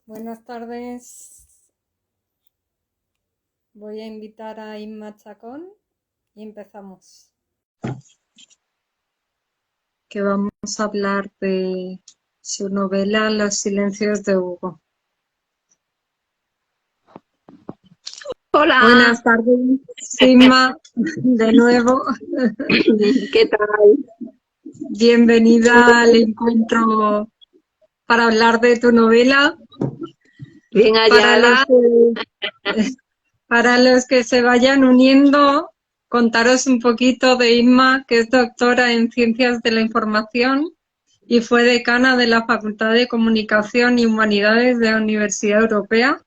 Buenas tardes. Voy a invitar a Inma Chacón y empezamos. Que vamos a hablar de su novela Los silencios de Hugo. Hola. Buenas tardes, Inma, de nuevo. ¿Qué tal? Bienvenida al encuentro para hablar de tu novela. Bien hallada. Para los que se vayan uniendo, contaros un poquito de Inma, que es doctora en Ciencias de la Información y fue decana de la Facultad de Comunicación y Humanidades de la Universidad Europea.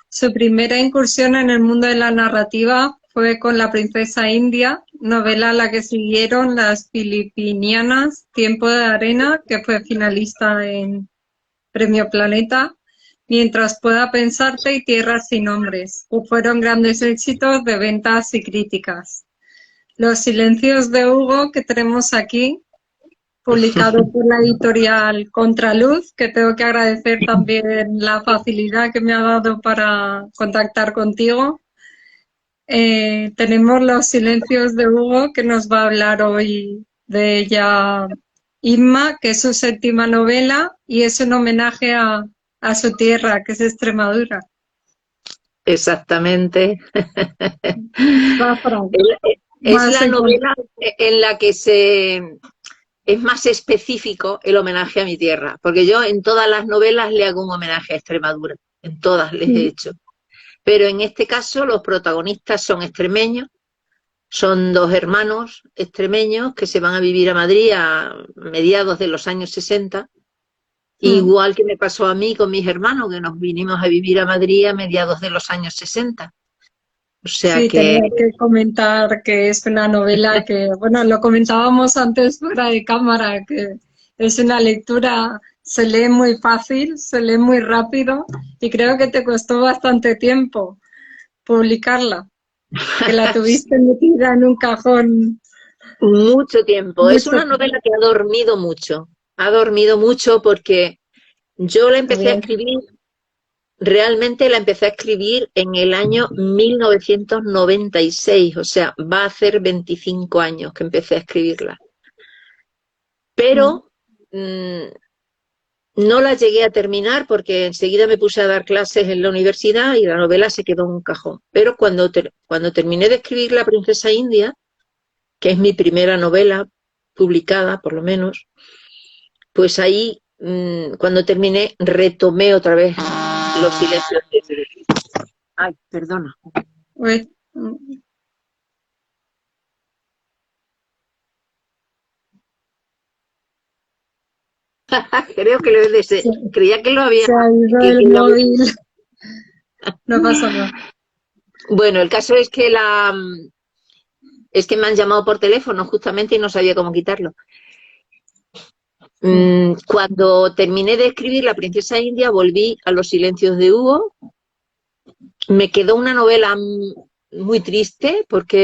Su primera incursión en el mundo de la narrativa fue con La princesa india, novela a la que siguieron Las filipinianas, Tiempo de arena, que fue finalista en Premio Planeta, Mientras pueda pensarte y Tierras sin nombres, que fueron grandes éxitos de ventas y críticas. Los silencios de Hugo, que tenemos aquí, publicado por la editorial Contraluz, que tengo que agradecer también la facilidad que me ha dado para contactar contigo. Tenemos Los silencios de Hugo, que nos va a hablar hoy de ella Inma, que es su séptima novela y es un homenaje a su tierra, que es Extremadura. Exactamente. Zafra, Es más la en novela en la que es más específico el homenaje a mi tierra, porque yo en todas las novelas le hago un homenaje a Extremadura, en todas les he hecho. Pero en este caso los protagonistas son extremeños, son dos hermanos extremeños que se van a vivir a Madrid a mediados de los años 60. Igual que me pasó a mí con mis hermanos, que nos vinimos a vivir a Madrid a mediados de los años 60. O sea Sí, que, tenía que comentar que es una novela que, bueno, lo comentábamos antes fuera de cámara, que es una lectura, se lee muy fácil, se lee muy rápido y creo que te costó bastante tiempo publicarla, que la tuviste metida en un cajón mucho tiempo. Es mucho una novela tiempo. que ha dormido mucho porque yo la empecé a Bien. escribir, realmente la empecé a escribir en el año 1996, o sea, va a hacer 25 años que empecé a escribirla. Pero no la llegué a terminar porque enseguida me puse a dar clases en la universidad y la novela se quedó en un cajón. Pero cuando terminé de escribir La princesa india, que es mi primera novela publicada, por lo menos, pues ahí, cuando terminé, retomé otra vez Los silencios de... Ay, perdona. Pues, Creo que creía que lo había... se ha ido el móvil, no pasa nada. Bueno, el caso es que es que me han llamado por teléfono justamente y no sabía cómo quitarlo. Cuando terminé de escribir La princesa india, volví a Los silencios de Hugo. Me quedó una novela muy triste porque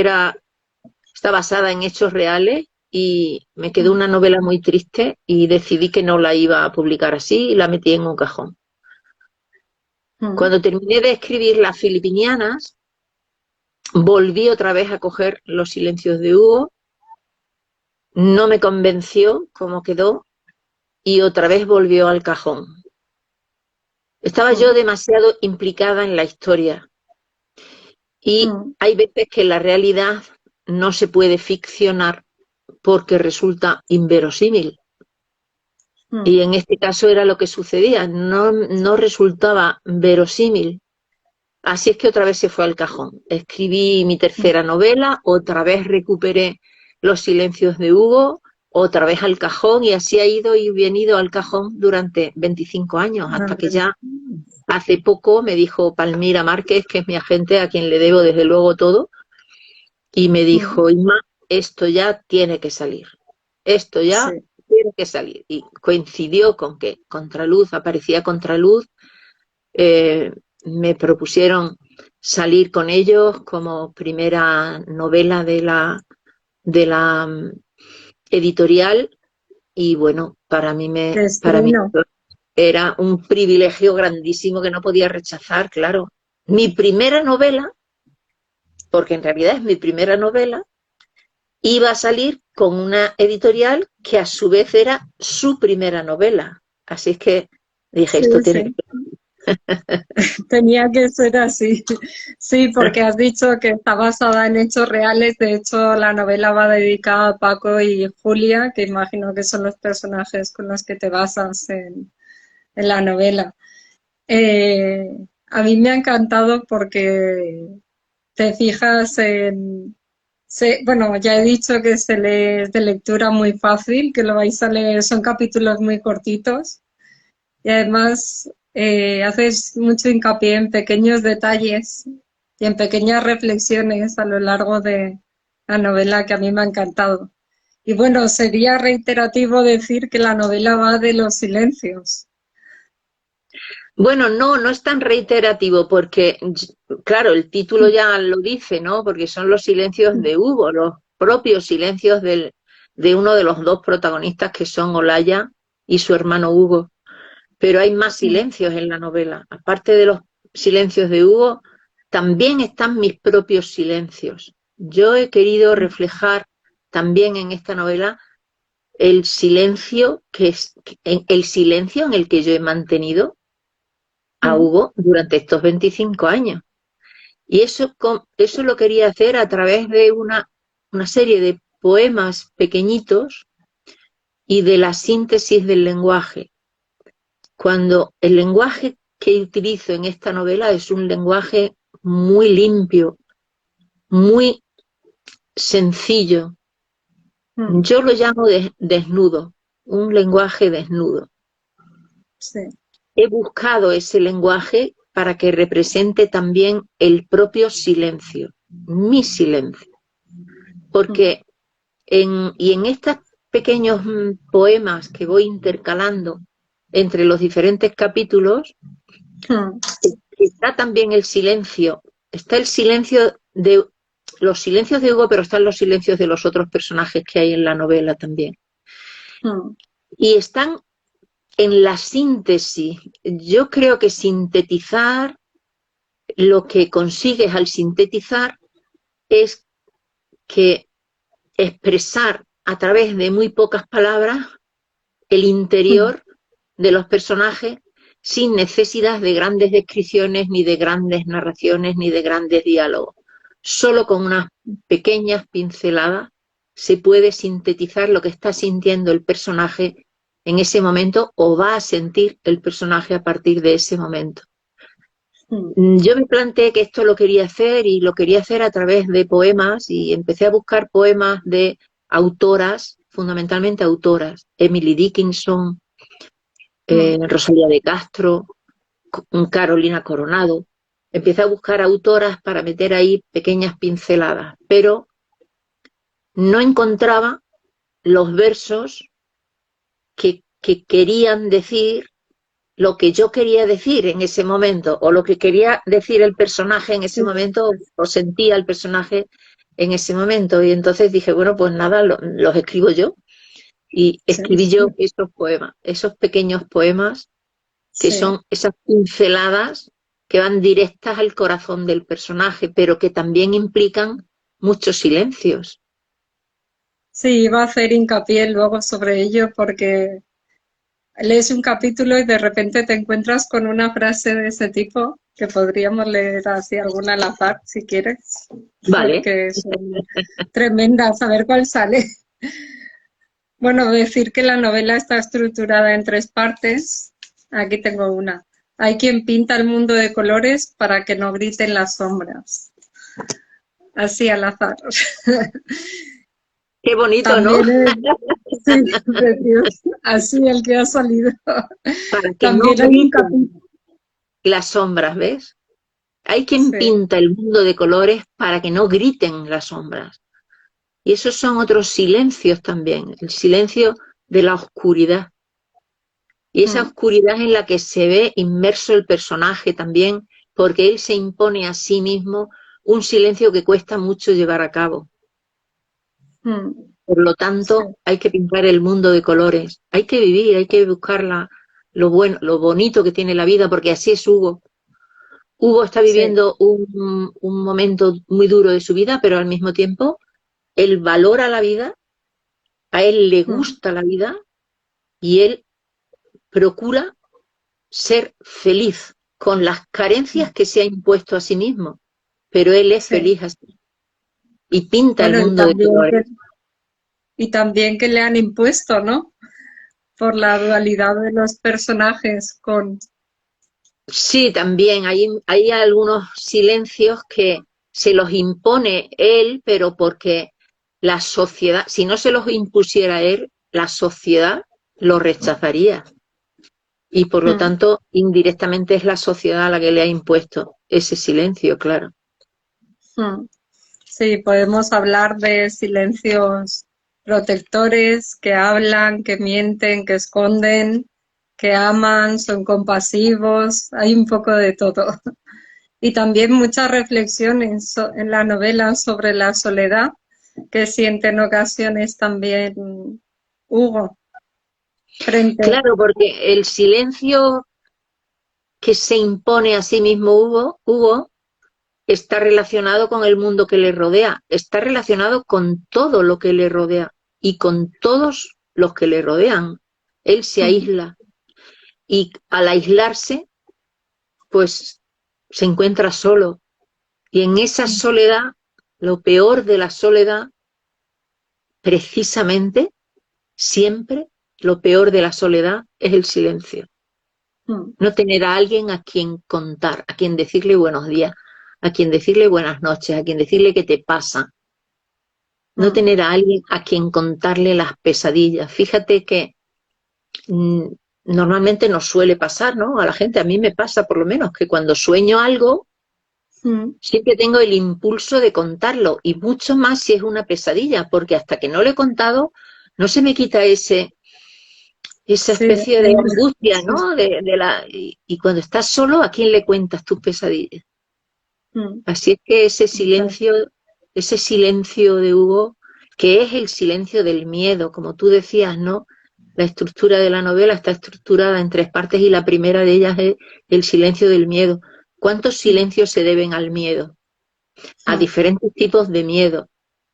está basada en hechos reales y me quedó una novela muy triste y decidí que no la iba a publicar así y la metí en un cajón. Cuando terminé de escribir Las filipinianas, volví otra vez a coger Los silencios de Hugo. No me convenció cómo quedó y otra vez volvió al cajón. Estaba yo demasiado implicada en la historia y hay veces que la realidad no se puede ficcionar porque resulta inverosímil. Y en este caso era lo que sucedía, no resultaba verosímil. Así es que otra vez se fue al cajón. Escribí mi tercera novela, otra vez recuperé Los silencios de Hugo, otra vez al cajón y así ha ido y venido al cajón durante 25 años, hasta que ya hace poco me dijo Palmira Márquez, que es mi agente, a quien le debo desde luego todo, y me dijo, Inma, esto ya tiene que salir, esto ya tiene que salir. Y coincidió con que Contraluz, aparecía Contraluz, me propusieron salir con ellos como primera novela de la editorial y bueno, para mí era un privilegio grandísimo que no podía rechazar, claro. Mi primera novela, porque en realidad es mi primera novela, iba a salir con una editorial que a su vez era su primera novela. Así es que dije, Sí, esto tiene que sí, tenía que ser así. Sí, porque has dicho que está basada en hechos reales. De hecho, la novela va dedicada a Paco y Julia, que imagino que son los personajes con los que te basas en la novela. A mí me ha encantado porque te fijas bueno, ya he dicho que se lee es de lectura muy fácil, que lo vais a leer, son capítulos muy cortitos y además haces mucho hincapié en pequeños detalles y en pequeñas reflexiones a lo largo de la novela que a mí me ha encantado. Y bueno, sería reiterativo decir que la novela va de los silencios. Bueno, no, no es tan reiterativo porque, claro, el título ya lo dice, ¿no? Porque son los silencios de Hugo, los propios silencios de uno de los dos protagonistas que son Olaya y su hermano Hugo. Pero hay más silencios en la novela. Aparte de los silencios de Hugo, también están mis propios silencios. Yo he querido reflejar también en esta novela el silencio el silencio en el que yo he mantenido a Hugo durante estos 25 años. Y eso lo quería hacer a través de una serie de poemas pequeñitos y de la síntesis del lenguaje. Cuando el lenguaje que utilizo en esta novela es un lenguaje muy limpio, muy sencillo. Yo lo llamo desnudo, un lenguaje desnudo. Sí. He buscado ese lenguaje para que represente también el propio silencio, mi silencio. Porque en estos pequeños poemas que voy intercalando entre los diferentes capítulos, está también el silencio. Está el silencio de los silencios de Hugo, pero están los silencios de los otros personajes que hay en la novela también. Y están en la síntesis. Yo creo que sintetizar, lo que consigues al sintetizar es que expresar a través de muy pocas palabras el interior de los personajes sin necesidad de grandes descripciones, ni de grandes narraciones, ni de grandes diálogos. Solo con unas pequeñas pinceladas se puede sintetizar lo que está sintiendo el personaje en ese momento o va a sentir el personaje a partir de ese momento. Yo me planteé que esto lo quería hacer y lo quería hacer a través de poemas y empecé a buscar poemas de autoras, fundamentalmente autoras, Emily Dickinson, Rosalía de Castro, Carolina Coronado. Empecé a buscar autoras para meter ahí pequeñas pinceladas, pero no encontraba los versos que querían decir lo que yo quería decir en ese momento, o lo que quería decir el personaje en ese momento, o sentía el personaje en ese momento. Y entonces dije, bueno, pues nada, los escribo yo. Y escribí yo esos poemas, esos pequeños poemas que son esas pinceladas que van directas al corazón del personaje, pero que también implican muchos silencios. Sí, iba a hacer hincapié luego sobre ello porque lees un capítulo y de repente te encuentras con una frase de ese tipo que podríamos leer así alguna al azar si quieres, Vale. porque son tremendas, a ver cuál sale. Bueno, decir que la novela está estructurada en 3 partes. Aquí tengo una. Hay quien pinta el mundo de colores para que no griten las sombras. Así al azar. Qué bonito, También ¿no? sí, precioso. Así el que ha salido. Para que no También hay un capítulo. griten las sombras, ¿ves? Hay quien Sí. pinta el mundo de colores para que no griten las sombras. Y esos son otros silencios también, el silencio de la oscuridad. Y esa oscuridad en la que se ve inmerso el personaje también, porque él se impone a sí mismo un silencio que cuesta mucho llevar a cabo. Por lo tanto, hay que pintar el mundo de colores, hay que vivir, hay que buscar lo bueno, lo bonito que tiene la vida, porque así es Hugo. Hugo está Sí, viviendo un momento muy duro de su vida, pero al mismo tiempo él valora la vida, a él le mm, gusta la vida y él procura ser feliz con las carencias mm, que se ha impuesto a sí mismo, pero él es sí. feliz así y pinta el Bueno, mundo de colores. y también que le han impuesto, ¿no? Por la dualidad de los personajes con... Sí, también hay algunos silencios que se los impone él, pero porque la sociedad, si no se los impusiera él, la sociedad lo rechazaría. Y por lo Mm, tanto, indirectamente es la sociedad la que le ha impuesto ese silencio, claro. mm. Sí, podemos hablar de silencios protectores que hablan, que mienten, que esconden, que aman, son compasivos, hay un poco de todo. Y también muchas reflexiones en la novela sobre la soledad que siente en ocasiones también Hugo frente. Claro, porque el silencio que se impone a sí mismo Hugo está relacionado con el mundo que le rodea, está relacionado con todo lo que le rodea y con todos los que le rodean. Él se Mm, aísla y al aislarse, pues se encuentra solo. Y en esa mm, soledad, lo peor de la soledad, precisamente, siempre, lo peor de la soledad es el silencio. mm, No tener a alguien a quien contar, a quien decirle buenos días, a quien decirle buenas noches, a quien decirle qué te pasa. No mm, tener a alguien a quien contarle las pesadillas. Fíjate que mm, normalmente nos suele pasar, ¿no? A la gente, a mí me pasa por lo menos, que cuando sueño algo, mm. siempre tengo el impulso de contarlo, y mucho más si es una pesadilla, porque hasta que no lo he contado, no se me quita esa Sí, especie de angustia, sí, ¿no? Y cuando estás solo, ¿a quién le cuentas tus pesadillas? mm, Así es que ese silencio de Hugo, que es el silencio del miedo, como tú decías, ¿no? La estructura de la novela está estructurada en tres partes y la primera de ellas es el silencio del miedo. ¿Cuántos mm, silencios se deben al miedo? A mm, diferentes tipos de miedo.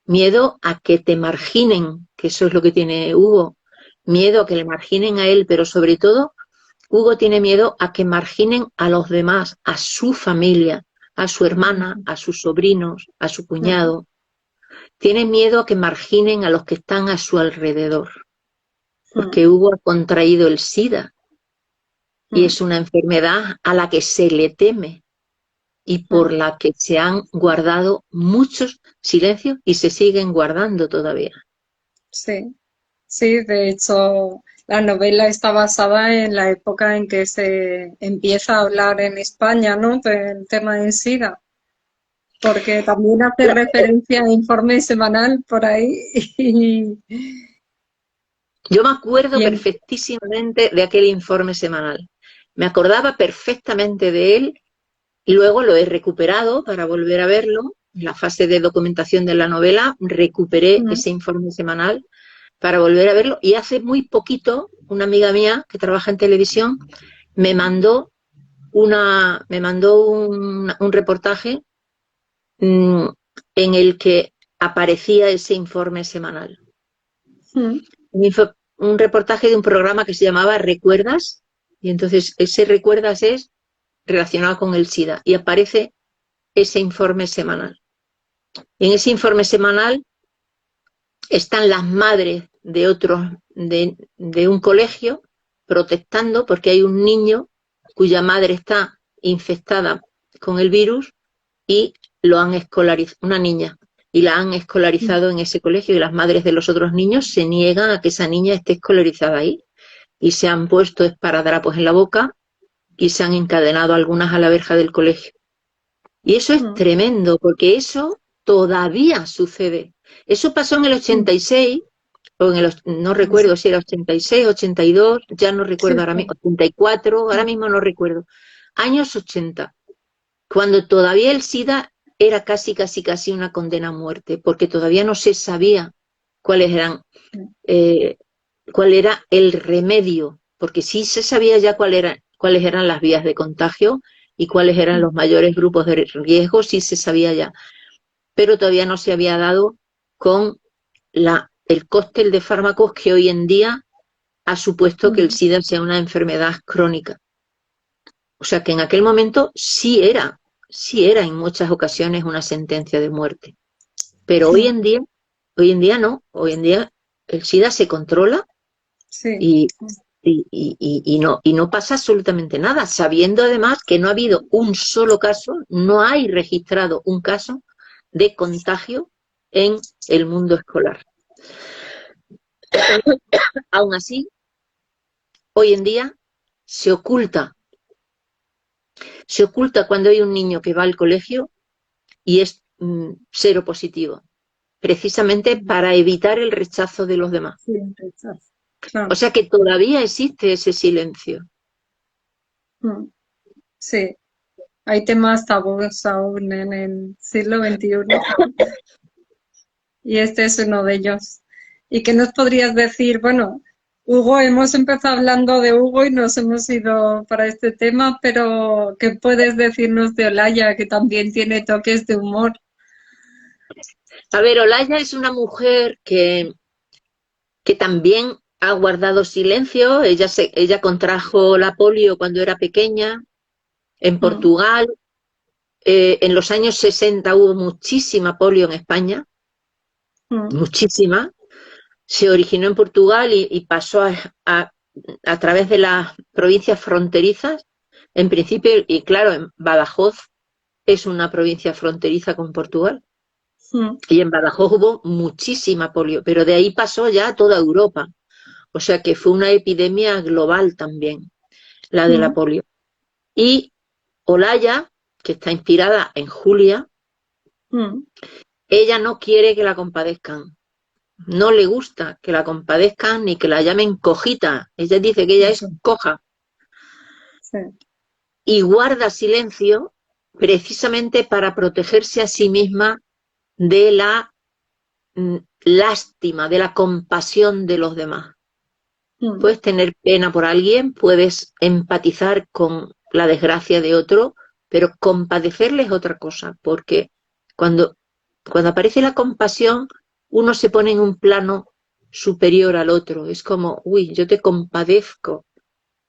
Miedo a que te marginen, que eso es lo que tiene Hugo. Miedo a que le marginen a él, pero sobre todo Hugo tiene miedo a que marginen a los demás, a su familia, a su hermana, mm, a sus sobrinos, a su mm, cuñado. Tiene miedo a que marginen a los que están a su alrededor, mm, porque Hugo ha contraído el SIDA y mm, es una enfermedad a la que se le teme y por mm. la que se han guardado muchos silencios y se siguen guardando todavía. Sí, sí, de hecho, la novela está basada en la época en que se empieza a hablar en España, ¿no? Del tema del SIDA, porque también hace referencia a informe semanal por ahí Yo me acuerdo y en- perfectísimamente de aquel informe semanal. Me acordaba perfectamente de él y luego lo he recuperado para volver a verlo. En la fase de documentación de la novela recuperé mm, ese informe semanal para volver a verlo y hace muy poquito una amiga mía que trabaja en televisión me mandó un reportaje mm, en el que aparecía ese informe semanal. mm, Un reportaje de un programa que se llamaba ¿Recuerdas? Y entonces ese Recuerdas es relacionado con el SIDA y aparece ese informe semanal. Y en ese informe semanal están las madres de un colegio protestando porque hay un niño cuya madre está infectada con el virus y lo han escolarizado, una niña, y la han mm, escolarizado en ese colegio y las madres de los otros niños se niegan a que esa niña esté escolarizada ahí y se han puesto esparadrapos en la boca y se han encadenado algunas a la verja del colegio. Y eso es mm, tremendo porque eso todavía sucede. Eso pasó en el mm, 86, o no mm, recuerdo si era 86, 82, ya no sí, recuerdo ahora mismo, sí, 84, ahora mm, mismo no recuerdo. Años 80, cuando todavía el SIDA era casi una condena a muerte, porque todavía no se sabía cuáles eran, mm, eh, cuál era el remedio, porque sí se sabía ya cuáles eran las vías de contagio y cuáles eran los mayores grupos de riesgo, sí se sabía ya, pero todavía no se había dado con el cóctel de fármacos que hoy en día ha supuesto que el SIDA sea una enfermedad crónica. O sea que en aquel momento sí era en muchas ocasiones una sentencia de muerte. Pero hoy en día no, hoy en día el SIDA se controla y, y no pasa absolutamente nada, sabiendo además que no ha habido un solo caso, no hay registrado un caso de contagio en el mundo escolar. Aún así, hoy en día se oculta cuando hay un niño que va al colegio y es cero positivo, precisamente para evitar el rechazo de los demás. Sí, rechazo. Claro. O sea que todavía existe ese silencio. Sí, hay temas tabúes aún en el siglo XXI y este es uno de ellos. ¿Y qué nos podrías decir? Bueno, Hugo, hemos empezado hablando de Hugo y nos hemos ido para este tema, pero ¿qué puedes decirnos de Olaya, que también tiene toques de humor? A ver, Olaya es una mujer que también ha guardado silencio. Ella contrajo la polio cuando era pequeña en Portugal. En los años 60 hubo muchísima polio en España, muchísima. Se originó en Portugal y pasó a través de las provincias fronterizas. En principio, y claro, en Badajoz es una provincia fronteriza con Portugal. Y en Badajoz hubo muchísima polio, pero de ahí pasó ya a toda Europa. O sea que fue una epidemia global también, la de la polio. Y Olaya, que está inspirada en Julia, ella no quiere que la compadezcan. No le gusta que la compadezcan ni que la llamen cojita. Ella dice que ella es coja. Sí. Y guarda silencio precisamente para protegerse a sí misma de la lástima, de la compasión de los demás. Puedes tener pena por alguien, puedes empatizar con la desgracia de otro, pero compadecerle es otra cosa, porque cuando aparece la compasión, uno se pone en un plano superior al otro. Es como, uy, yo te compadezco.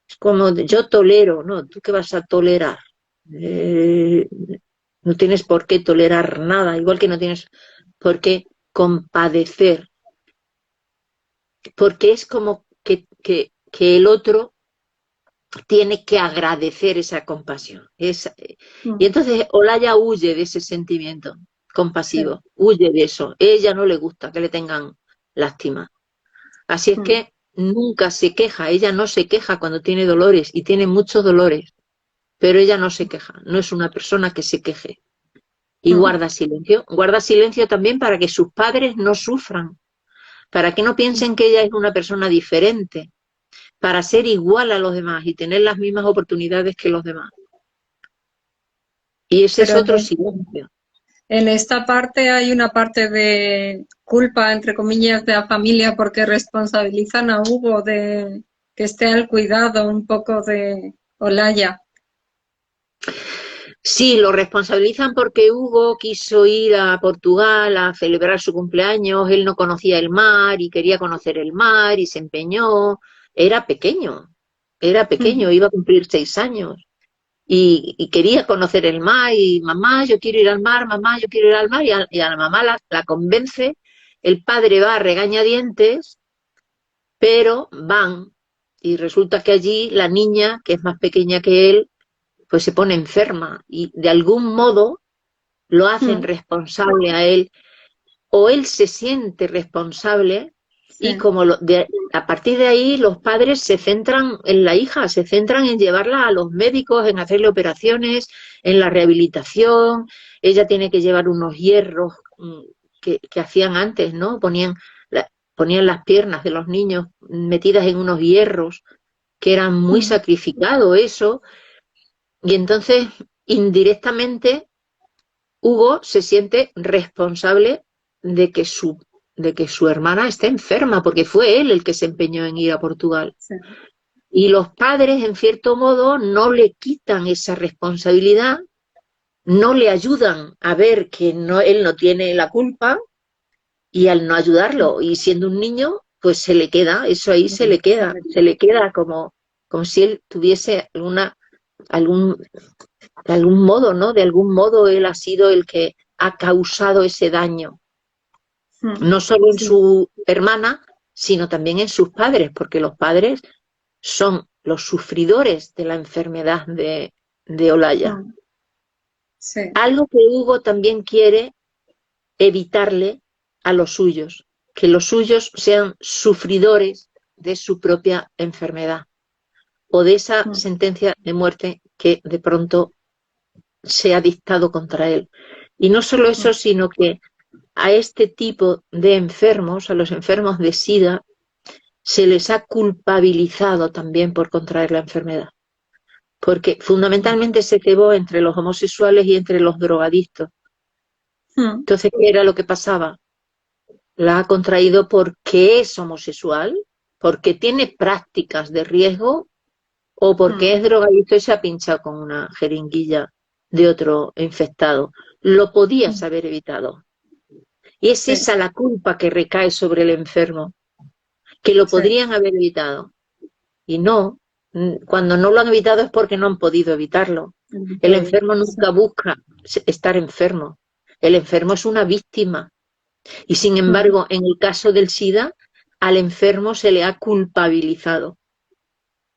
Es como, yo tolero, ¿no? ¿Tú qué vas a tolerar? No tienes por qué tolerar nada, igual que no tienes por qué compadecer. Porque es como que el otro tiene que agradecer esa compasión. Y entonces Olaya huye de ese sentimiento compasivo, huye de eso. Ella no le gusta que le tengan lástima. Así es que nunca se queja, ella no se queja cuando tiene dolores y tiene muchos dolores, pero ella no se queja, no es una persona que se queje. Y guarda silencio también para que sus padres no sufran, para que no piensen que ella es una persona diferente, para ser igual a los demás y tener las mismas oportunidades que los demás. Y ese es otro silencio. En esta parte hay una parte de culpa, entre comillas, de la familia porque responsabilizan a Hugo de que esté al cuidado un poco de Olaya. Sí, lo responsabilizan porque Hugo quiso ir a Portugal a celebrar su cumpleaños, él no conocía el mar y quería conocer el mar y se empeñó. Era pequeño, iba a cumplir 6 años y quería conocer el mar y mamá, yo quiero ir al mar, mamá, yo quiero ir al mar y a la mamá la convence, el padre va a regañadientes, pero van y resulta que allí la niña, que es más pequeña que él, pues se pone enferma y de algún modo lo hacen responsable a él o él se siente responsable y como a partir de ahí los padres se centran en la hija, se centran en llevarla a los médicos, en hacerle operaciones, en la rehabilitación. Ella tiene que llevar unos hierros que hacían antes, ¿no? Ponían las piernas de los niños metidas en unos hierros que eran muy sacrificados eso. Y entonces, indirectamente, Hugo se siente responsable de que su hermana esté enferma, porque fue él el que se empeñó en ir a Portugal. Y los padres, en cierto modo, no le quitan esa responsabilidad, no le ayudan a ver que él no tiene la culpa, y al no ayudarlo y siendo un niño, pues se le queda, eso ahí se le queda como si él tuviese algún, de algún modo, ¿no? De algún modo él ha sido el que ha causado ese daño, no solo en su hermana, sino también en sus padres, porque los padres son los sufridores de la enfermedad de Olaya. Sí. Algo que Hugo también quiere evitarle a los suyos, que los suyos sean sufridores de su propia enfermedad o de esa sentencia de muerte que de pronto se ha dictado contra él. Y no solo eso, sino que a este tipo de enfermos, a los enfermos de SIDA, se les ha culpabilizado también por contraer la enfermedad. Porque fundamentalmente se cebó entre los homosexuales y entre los drogadictos. Entonces, ¿qué era lo que pasaba? La ha contraído porque es homosexual, porque tiene prácticas de riesgo o porque es drogadicto y se ha pinchado con una jeringuilla de otro infectado. Lo podías haber evitado. Y es esa la culpa que recae sobre el enfermo, que lo podrían haber evitado. Y no, cuando no lo han evitado es porque no han podido evitarlo. El enfermo nunca busca estar enfermo. El enfermo es una víctima. Y sin embargo, en el caso del SIDA, al enfermo se le ha culpabilizado.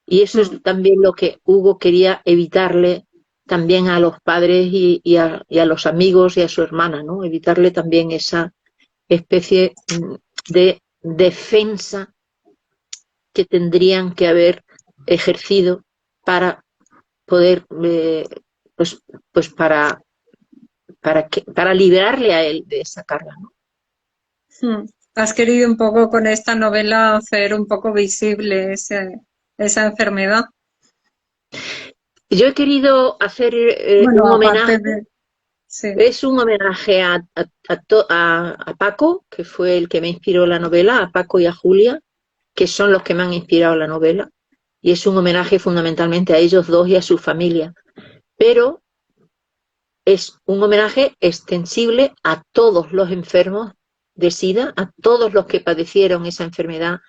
Y eso es también lo que Hugo quería evitarle también a los padres y a los amigos y a su hermana, ¿no? Evitarle también esa especie de defensa que tendrían que haber ejercido para poder, pues para liberarle a él de esa carga, ¿no? Has querido un poco con esta novela hacer un poco visible esa enfermedad. Yo he querido hacer Bueno, un aparte homenaje. Sí. Es un homenaje a Paco, que fue el que me inspiró la novela, a Paco y a Julia, que son los que me han inspirado la novela. Y es un homenaje fundamentalmente a ellos dos y a su familia. Pero es un homenaje extensible a todos los enfermos de SIDA, a todos los que padecieron esa enfermedad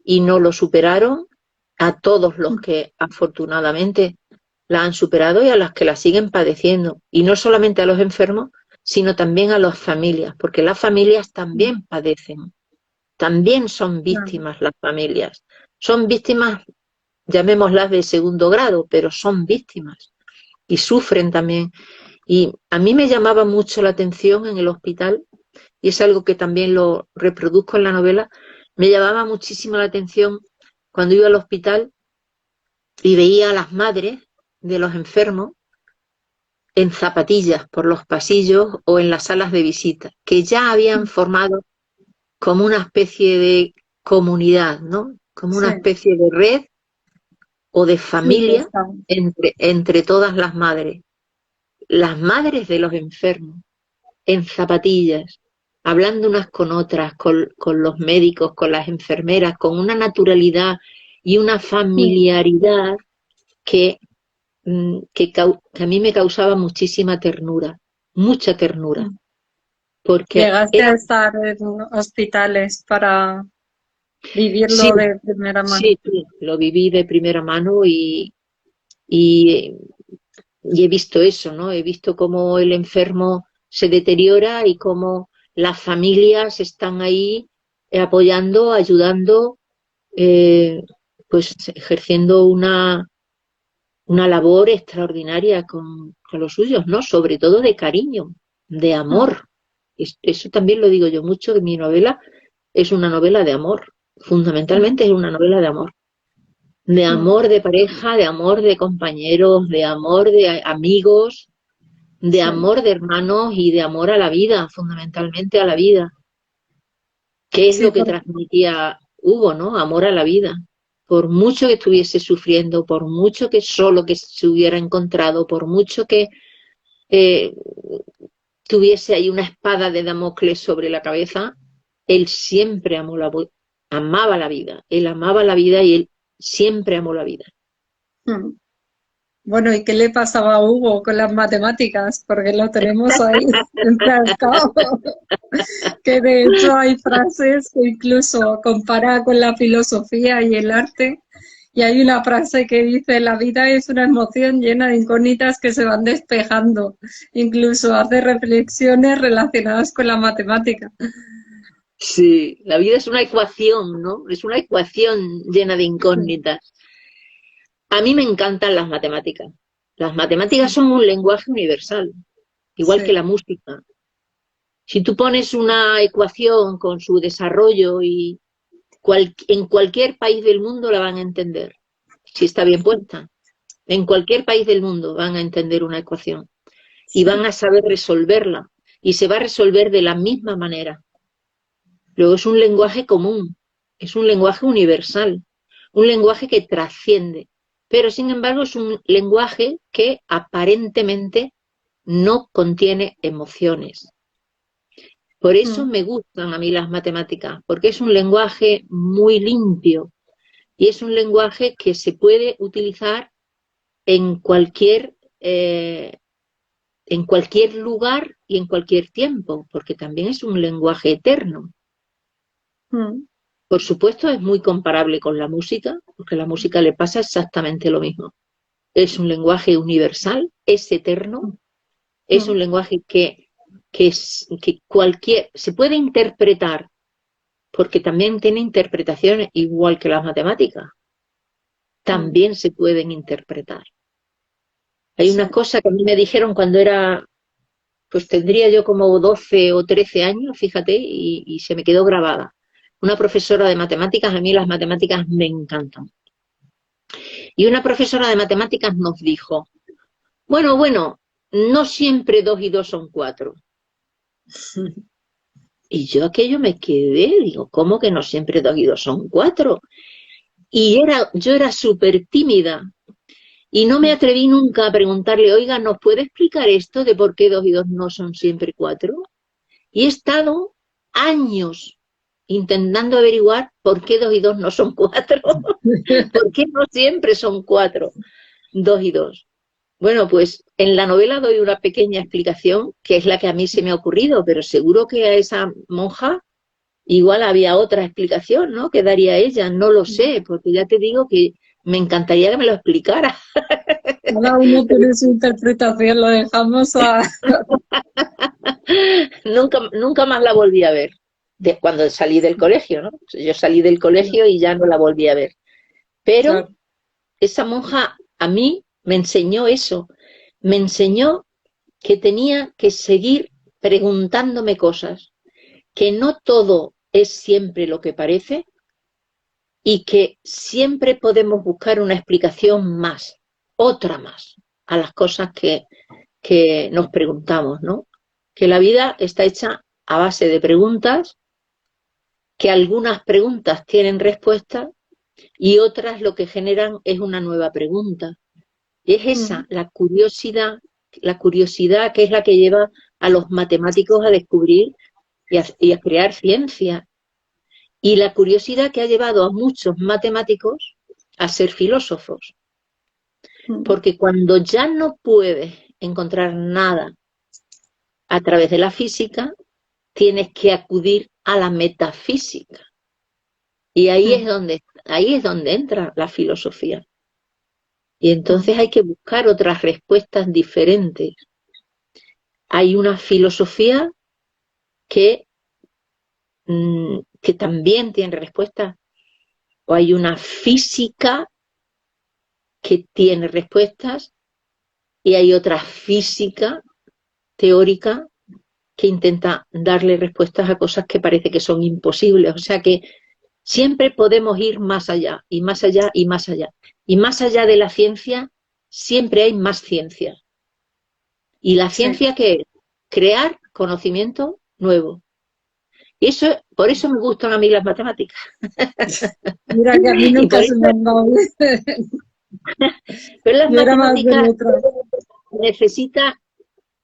y no lo superaron, a todos los que afortunadamente la han superado y a las que la siguen padeciendo. Y no solamente a los enfermos, sino también a las familias, porque las familias también padecen, también son víctimas las familias. Son víctimas, llamémoslas de segundo grado, pero son víctimas y sufren también. Y a mí me llamaba mucho la atención en el hospital, y es algo que también lo reproduzco en la novela, me llamaba muchísimo la atención cuando iba al hospital y veía a las madres de los enfermos en zapatillas por los pasillos o en las salas de visita, que ya habían formado como una especie de comunidad, ¿no? Como una especie de red o de familia entre todas las madres. Las madres de los enfermos, en zapatillas, hablando unas con otras, con los médicos, con las enfermeras, con una naturalidad y una familiaridad que a mí me causaba muchísima ternura, mucha ternura. Porque llegaste a estar en hospitales para vivirlo de primera mano. Sí, lo viví de primera mano y he visto eso, ¿no? He visto cómo el enfermo se deteriora y cómo las familias están ahí apoyando, ayudando, pues ejerciendo una labor extraordinaria con los suyos, ¿no? Sobre todo de cariño, de amor. Eso también lo digo yo mucho, que mi novela es una novela de amor. Fundamentalmente es una novela de amor. De amor de pareja, de amor de compañeros, de amor de amigos, de amor de hermanos y de amor a la vida, fundamentalmente a la vida. ¿Qué es lo que transmitía Hugo, no? Amor a la vida. Por mucho que estuviese sufriendo, por mucho que solo que se hubiera encontrado, por mucho que tuviese ahí una espada de Damocles sobre la cabeza, él siempre amaba la vida. Él amaba la vida y él siempre amo la vida. Mm. Bueno, ¿y qué le pasaba a Hugo con las matemáticas? Porque lo tenemos ahí enfrascado. Que de hecho hay frases que incluso compara con la filosofía y el arte. Y hay una frase que dice, la vida es una emoción llena de incógnitas que se van despejando. Incluso hace reflexiones relacionadas con la matemática. Sí, la vida es una ecuación, ¿no? Es una ecuación llena de incógnitas. A mí me encantan las matemáticas. Las matemáticas son un lenguaje universal, igual que Sí, la música. Si tú pones una ecuación con su desarrollo y en cualquier país del mundo la van a entender, si está bien puesta. En cualquier país del mundo van a entender una ecuación y van sí. a saber resolverla y se va a resolver de la misma manera. Luego es un lenguaje común, es un lenguaje universal, un lenguaje que trasciende, pero sin embargo es un lenguaje que aparentemente no contiene emociones. Por eso Mm, me gustan a mí las matemáticas, porque es un lenguaje muy limpio y es un lenguaje que se puede utilizar en en cualquier lugar y en cualquier tiempo, porque también es un lenguaje eterno. mm, Por supuesto, es muy comparable con la música, porque a la música le pasa exactamente lo mismo. Es un lenguaje universal, es eterno, es mm, un lenguaje que se puede interpretar, porque también tiene interpretaciones igual que las matemáticas, mm. también se pueden interpretar. Hay Sí. una cosa que a mí me dijeron cuando era, pues tendría yo como 12 o 13 años, fíjate, y se me quedó grabada. Una profesora de matemáticas, a mí las matemáticas me encantan. Y una profesora de matemáticas nos dijo, bueno, no siempre 2 y 2 son 4. Y yo aquello me quedé, digo, ¿cómo que no siempre 2 y 2 son 4? Yo era súper tímida y no me atreví nunca a preguntarle, oiga, ¿nos puede explicar esto de por qué 2 y 2 no son siempre 4? Y he estado años intentando averiguar por qué 2 y 2 no son 4, por qué no siempre son 4, 2 y 2. Bueno, pues en la novela doy una pequeña explicación, que es la que a mí se me ha ocurrido, pero seguro que a esa monja igual había otra explicación, ¿no? Que daría ella, no lo sé, porque ya te digo que me encantaría que me lo explicara. Cada uno tiene su interpretación, lo dejamos a... Nunca más la volví a ver, cuando salí del colegio, ¿no? Yo salí del colegio y ya no la volví a ver. Pero Claro. esa monja a mí me enseñó eso, me enseñó que tenía que seguir preguntándome cosas, que no todo es siempre lo que parece y que siempre podemos buscar una explicación más, otra más, a las cosas que nos preguntamos, ¿no? Que la vida está hecha a base de preguntas, que algunas preguntas tienen respuesta y otras lo que generan es una nueva pregunta. Y es esa, Mm, la curiosidad que es la que lleva a los matemáticos a descubrir y a crear ciencia. Y la curiosidad que ha llevado a muchos matemáticos a ser filósofos. mm, Porque cuando ya no puedes encontrar nada a través de la física, tienes que acudir a la metafísica. Y mm, ahí es donde entra la filosofía. Y mm, entonces hay que buscar otras respuestas diferentes. Hay una filosofía que, que también tiene respuestas, o hay una física que tiene respuestas, y hay otra física teórica que intenta darle respuestas a cosas que parece que son imposibles. O sea que siempre podemos ir más allá, y más allá, y más allá. Y más allá de la ciencia, siempre hay más ciencia. Y la sí. ciencia que es crear conocimiento nuevo. Y por eso me gustan a mí las matemáticas. Mira que a mí Y nunca por se eso, me han dado. pero las Yo era más de matemáticas letras. necesita,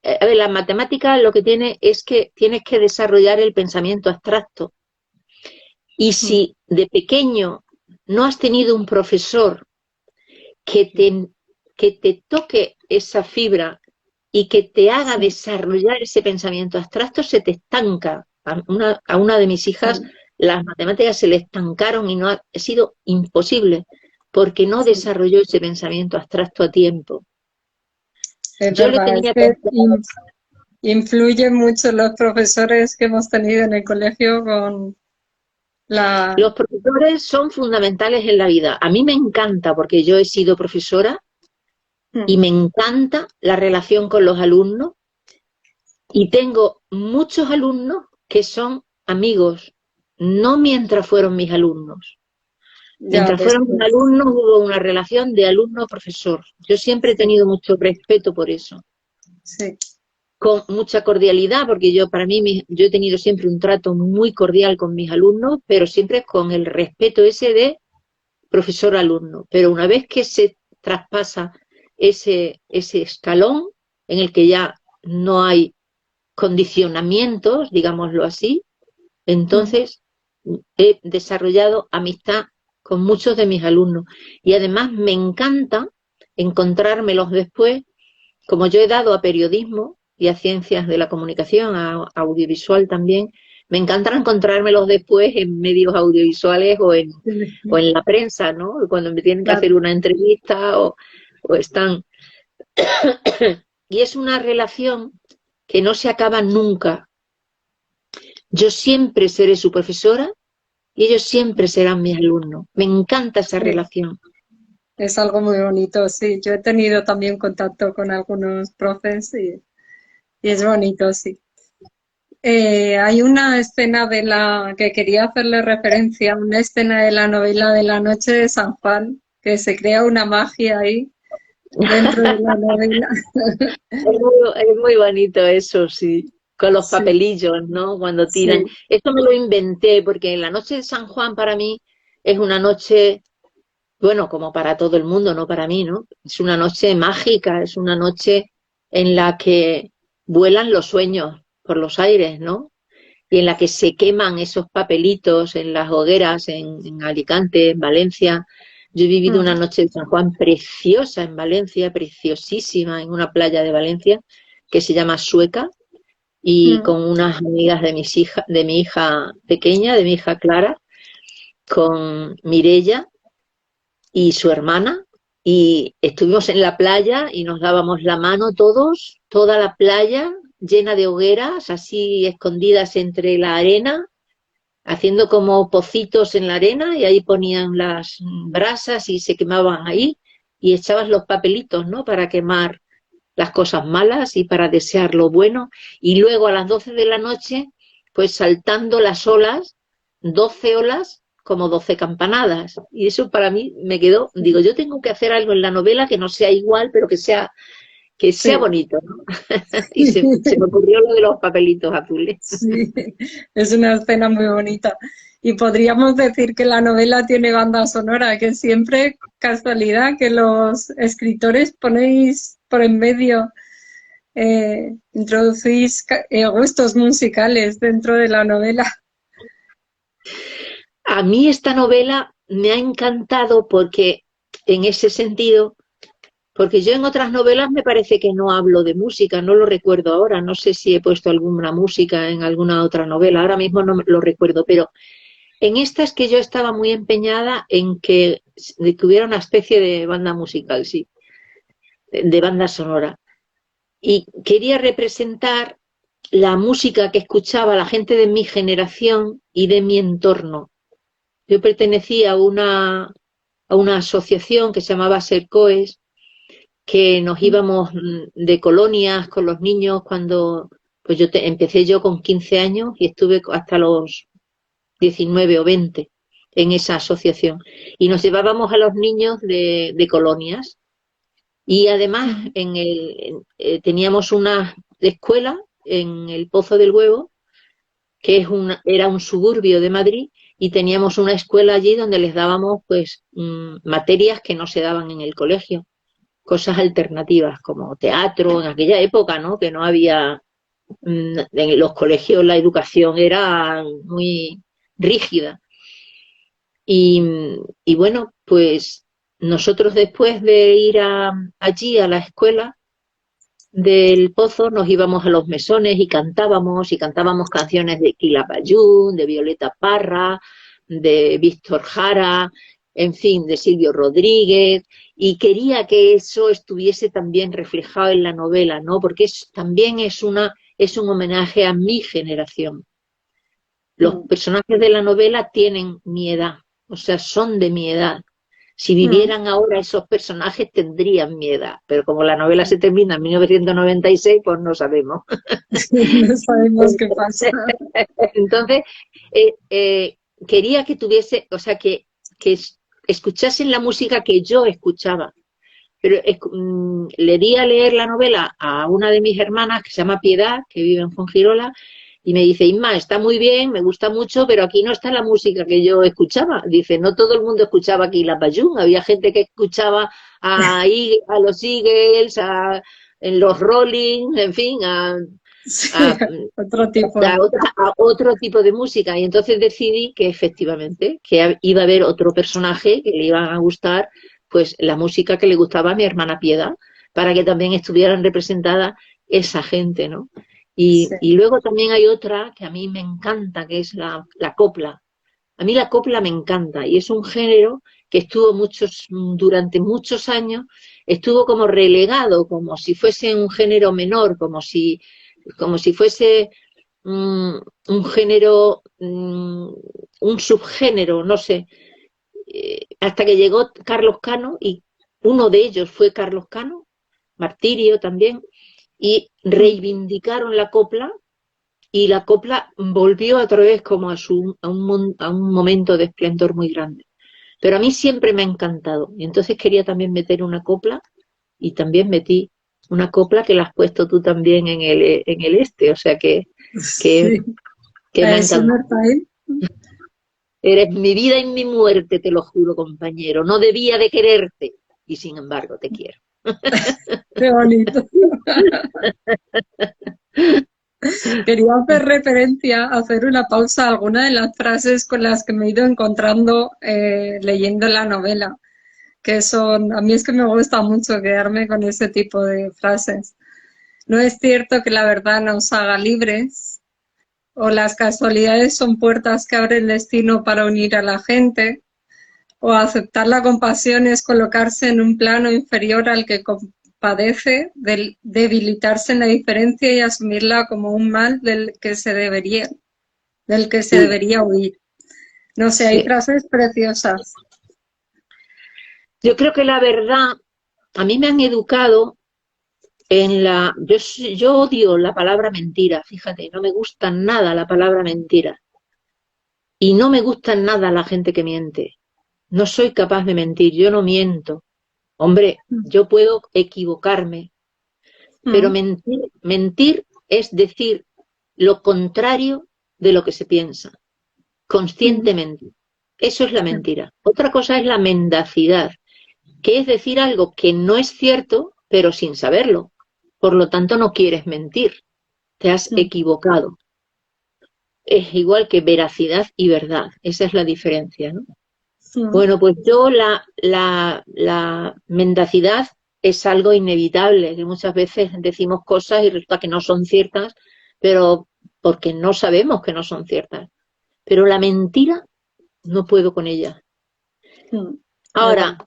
a ver, las matemáticas lo que tiene es que tienes que desarrollar el pensamiento abstracto. Y Mm, si de pequeño no has tenido un profesor que te toque esa fibra y que te haga desarrollar ese pensamiento abstracto, se te estanca. A una de mis hijas las matemáticas se le estancaron y no ha sido imposible, porque no desarrolló ese pensamiento abstracto a tiempo. Es Yo le verdad, es tenía que que... influyen mucho los profesores que hemos tenido en el colegio con la... Los profesores son fundamentales en la vida. A mí me encanta, porque yo he sido profesora, y me encanta la relación con los alumnos, y tengo muchos alumnos que son amigos, no mientras fueron mis alumnos. Ya, Mientras fueron mis después, alumnos hubo una relación de alumno-profesor. Yo siempre he sí, tenido mucho respeto por eso, sí, con mucha cordialidad, porque yo para mí yo he tenido siempre un trato muy cordial con mis alumnos, pero siempre con el respeto ese de profesor-alumno. Pero una vez que se traspasa ese escalón en el que ya no hay condicionamientos, digámoslo así, entonces he desarrollado amistad con muchos de mis alumnos. Y además me encanta encontrármelos después, como yo he dado a periodismo y a ciencias de la comunicación, a audiovisual también, me encanta encontrármelos después en medios audiovisuales o en la prensa, ¿no? Cuando me tienen que claro, hacer una entrevista o están... Y es una relación que no se acaba nunca. Yo siempre seré su profesora y ellos siempre serán mis alumnos. Me encanta esa sí. relación. Es algo muy bonito, sí. Yo he tenido también contacto con algunos profes y es bonito, sí. Hay una escena de la que quería hacerle referencia, una escena de la novela de la noche de San Juan, que se crea una magia ahí dentro de la novela. Es muy bonito eso, sí. Con los Sí, papelillos, ¿no? Cuando tiran. sí, Esto me lo inventé porque la noche de San Juan para mí es una noche, bueno, como para todo el mundo, no para mí, ¿no? Es una noche mágica, es una noche en la que vuelan los sueños por los aires, ¿no? Y en la que se queman esos papelitos en las hogueras en Alicante, en Valencia. Yo he vivido una noche de San Juan preciosa en Valencia, preciosísima, en una playa de Valencia que se llama Sueca, y con unas amigas de mi hija pequeña, de mi hija Clara, con Mirella y su hermana, y estuvimos en la playa y nos dábamos la mano todos, toda la playa llena de hogueras, así escondidas entre la arena, haciendo como pocitos en la arena, y ahí ponían las brasas y se quemaban ahí, y echabas los papelitos, ¿no? Para quemar las cosas malas y para desear lo bueno, y luego a las 12 de la noche, pues saltando las olas, 12 olas como 12 campanadas. Y eso para mí me quedó, digo, yo tengo que hacer algo en la novela que no sea igual, pero que sea sí, bonito, ¿no? Y se me ocurrió lo de los papelitos azules. sí, es una escena muy bonita. Y podríamos decir que la novela tiene banda sonora, que siempre casualidad que los escritores ponéis por en medio, introducís gustos musicales dentro de la novela. A mí esta novela me ha encantado porque, en ese sentido, porque yo en otras novelas me parece que no hablo de música, no lo recuerdo ahora, no sé si he puesto alguna música en alguna otra novela, ahora mismo no lo recuerdo, pero en esta es que yo estaba muy empeñada en de que hubiera una especie de banda musical, sí, de banda sonora. Y quería representar la música que escuchaba la gente de mi generación y de mi entorno. Yo pertenecía a una asociación que se llamaba Sercoes, que nos íbamos de colonias con los niños cuando, pues empecé yo con 15 años y estuve hasta los 19 o 20 en esa asociación. Y nos llevábamos a los niños de colonias. Y además teníamos una escuela en el Pozo del Huevo, que era un suburbio de Madrid, y teníamos una escuela allí donde les dábamos pues materias que no se daban en el colegio, cosas alternativas como teatro en aquella época, ¿no? Que no había en los colegios, la educación era muy rígida. Y, y bueno, pues nosotros después de ir allí a la escuela del Pozo nos íbamos a los mesones y cantábamos canciones de Quilapayún, de Violeta Parra, de Víctor Jara, en fin, de Silvio Rodríguez, y quería que eso estuviese también reflejado en la novela, ¿no? Porque también es un homenaje a mi generación. Los personajes de la novela tienen mi edad, o sea, son de mi edad. Si vivieran ahora esos personajes tendrían mi edad, pero como la novela se termina en 1996, pues no sabemos. No sabemos qué pasa. Entonces, quería que tuviese, o sea, que escuchasen la música que yo escuchaba. Pero le di a leer la novela a una de mis hermanas que se llama Piedad, que vive en Fuengirola, y me dice, Inma, está muy bien, me gusta mucho, pero aquí no está la música que yo escuchaba. Dice, no todo el mundo escuchaba aquí la Payún, había gente que escuchaba a los Eagles, en los Rolling, en fin, Sí, a, otro tipo. a otro tipo de música. Y entonces decidí que efectivamente que iba a haber otro personaje que le iba a gustar pues la música que le gustaba a mi hermana Piedad, para que también estuvieran representadas esa gente, ¿no? Sí. Y luego también hay otra que a mí me encanta, que es la copla. A mí la copla me encanta y es un género que estuvo durante muchos años, estuvo como relegado, como si fuese un género menor, como si fuese un género, un subgénero, no sé, hasta que llegó Carlos Cano y uno de ellos fue Carlos Cano, Martirio también, y reivindicaron la copla y la copla volvió otra vez como a un momento de esplendor muy grande. Pero a mí siempre me ha encantado y entonces quería también meter una copla y también metí una copla que la has puesto tú también en el este, o sea Sí. que me ha encantado. Summertime. Eres mi vida y mi muerte, te lo juro, compañero. No debía de quererte y sin embargo te quiero. Qué bonito. Quería hacer referencia, hacer una pausa a alguna de las frases con las que me he ido encontrando leyendo la novela, que son, a mí es que me gusta mucho quedarme con ese tipo de frases. No es cierto que la verdad nos haga libres, o las casualidades son puertas que abre el destino para unir a la gente, o aceptar la compasión es colocarse en un plano inferior al que padece, del debilitarse en la diferencia y asumirla como un mal del que se debería huir. No sé, hay Sí. frases preciosas. Yo creo que la verdad, a mí me han educado yo odio la palabra mentira, fíjate, no me gusta nada la palabra mentira. Y no me gusta nada la gente que miente. No soy capaz de mentir, yo no miento. Hombre, yo puedo equivocarme, pero mentir es decir lo contrario de lo que se piensa, conscientemente. Eso es la mentira. Otra cosa es la mendacidad, que es decir algo que no es cierto, pero sin saberlo. Por lo tanto, no quieres mentir, te has equivocado. Es igual que veracidad y verdad, esa es la diferencia, ¿no? Bueno, pues yo la mendacidad es algo inevitable, que muchas veces decimos cosas y resulta que no son ciertas, pero porque no sabemos que no son ciertas. Pero la mentira no puedo con ella. Ahora,